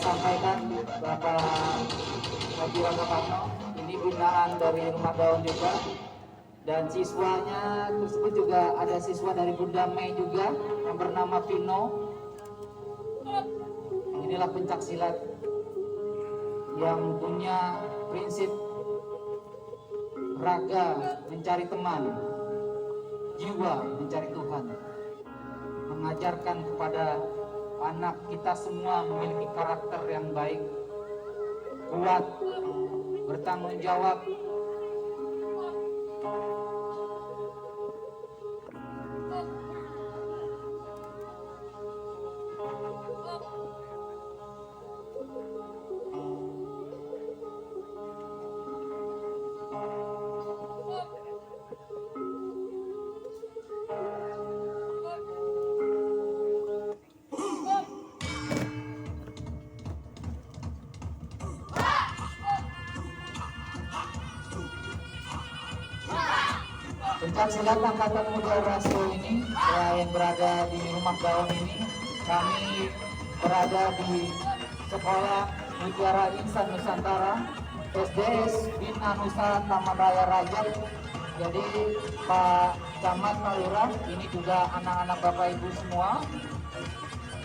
sampaikan Bapak Haji Ranggapanno, ini binaan dari Rumah Gaon juga, dan siswanya tersebut juga ada siswa dari Bunda Mei juga yang bernama Vino. Inilah pencak silat yang punya prinsip raga mencari teman, jiwa mencari Tuhan, mengajarkan kepada anak kita semua memiliki karakter yang baik, kuat, bertanggung jawab. Pencak silat Angkatan Muda Rasul ini yang berada di Rumah Gaon ini, kami berada di Sekolah Mutiara Insan Nusantara SDS Bina Nusa Taman Raya Rajak. Jadi Pak Camat, Pak Lurah, ini juga anak-anak Bapak Ibu semua.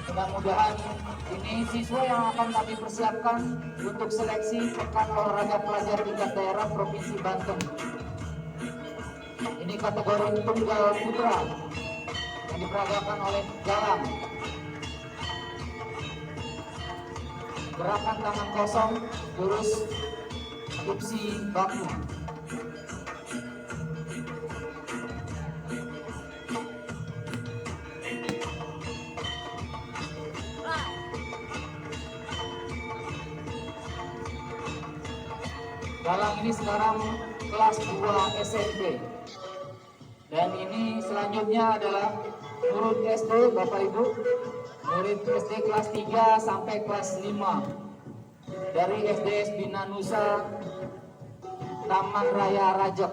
Mudah-mudahan ini siswa yang akan kami persiapkan untuk seleksi Pekan Olahraga Pelajar tingkat daerah Provinsi Banten. Ini kategori tunggal putra yang diperagakan oleh Galang. Gerakan tangan kosong, jurus Ipsi Baku. Galang ini sekarang kelas 2 SMP. Dan ini selanjutnya adalah murid SD, Bapak Ibu, murid SD kelas 3 sampai kelas 5 dari SDS Bina Nusa Taman Raya Rajak.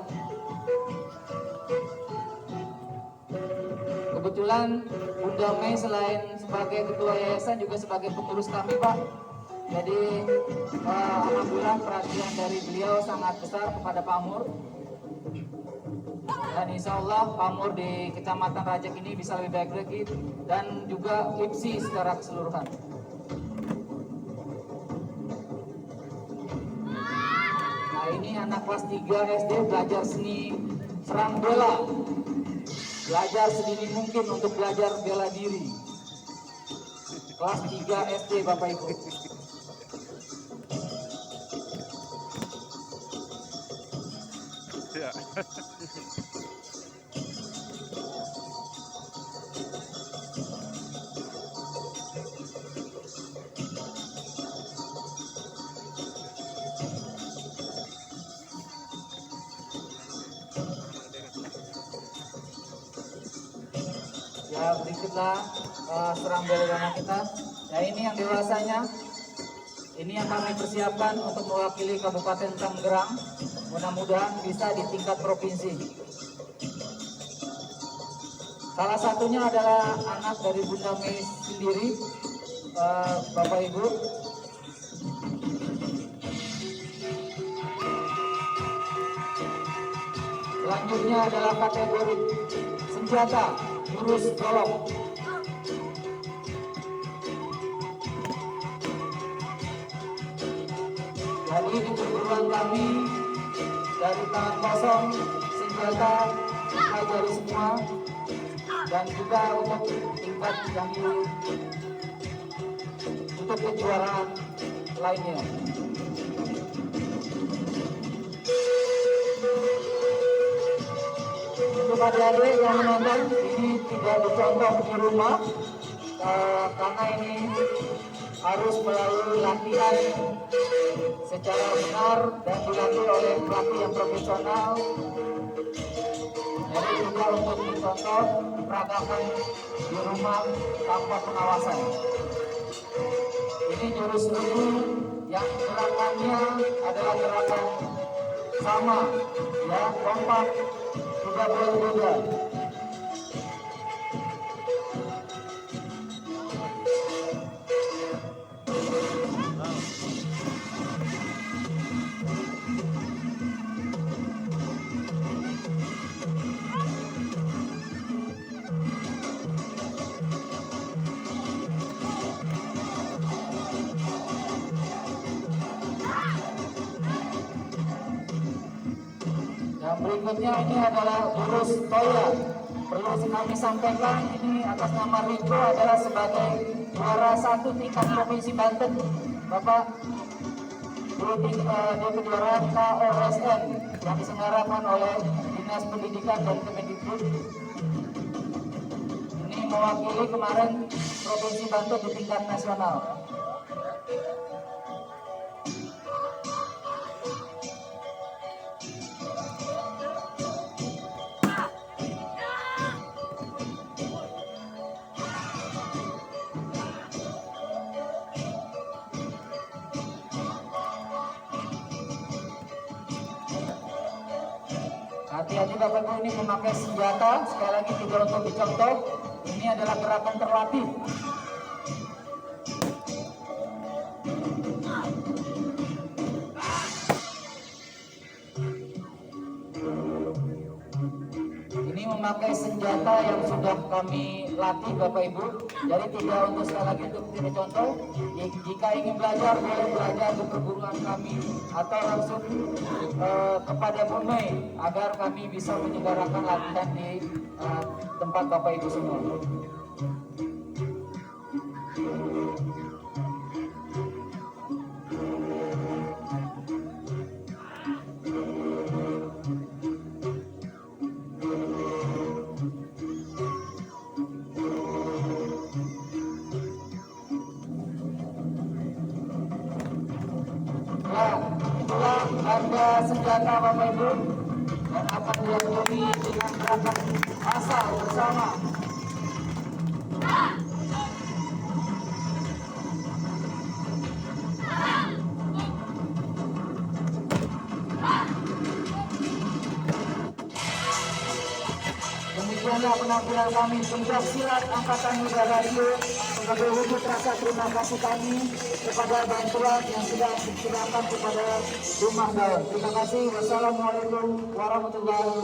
Kebetulan Bunda Mei selain sebagai ketua yayasan juga sebagai pengurus kami, Pak. Jadi alhamdulillah perhatian dari beliau sangat besar kepada Pak Mur. Dan insya Allah Pamur di Kecamatan Rajak ini bisa lebih baik lagi, dan juga IPSI secara keseluruhan. Nah, ini anak kelas 3 SD belajar seni serang bola, belajar sedini mungkin untuk belajar bela diri. Kelas 3 SD, Bapak Ibu. Ya. Ya, berikutlah serang bela kita. Ya, ini yang dewasanya. Ini yang kami persiapkan untuk mewakili Kabupaten Tangerang. Mudah-mudahan bisa di tingkat provinsi. Salah satunya adalah anak dari Bunda Mei sendiri, Bapak Ibu. Selanjutnya adalah kategori senjata, jurus golok. Jadi di perguruan kami dari tangan kosong, senjata, pelajari semua, dan juga untuk tingkat yang untuk kejuaraan lainnya. Untuk adik-adik yang menonton, ini tidak dicontoh di rumah, karena ini harus melalui latihan secara benar dan dilatih oleh pelatih yang profesional. Jadi juga untuk dicontoh, diperagakan di rumah tanpa pengawasan. Ini jurus lugu yang gerakannya adalah gerakan sama, ya, kompak, tidak boleh beda. berikutnya ini adalah Burus Toya. Perlu kami sampaikan ini atas nama Riko adalah sebagai juara 1 tingkat Provinsi Banten. Bapak dia kejuaraan KOSN yang diselenggarakan oleh Dinas Pendidikan dan Kemendikbud. Ini mewakili kemarin Provinsi Banten di tingkat nasional. Hati-hati Bapak Ibu, ini memakai senjata, sekali lagi tidak untuk dicontoh. Ini adalah gerakan terlatih. Ini memakai senjata yang sudah kami latih Bapak Ibu. Jadi tidak untuk sekali lagi untuk tidak contoh. Jika ingin belajar boleh belajar di perguruan kami atau langsung kepada Bu Mei agar kami bisa menyelenggarakan latihan di tempat Bapak Ibu semua. Itulah harga senjata Bapak Ibu yang akan dilakoni dengan gerakan asal bersama. Demikianlah penampilan kami pencak silat Angkatan Udara Rio. Sebagai wujud rasa terima kasih kami kepada bantuan yang sudah disediakan kepada Rumah Daun. Terima kasih. Wassalamualaikum warahmatullahi wabarakatuh.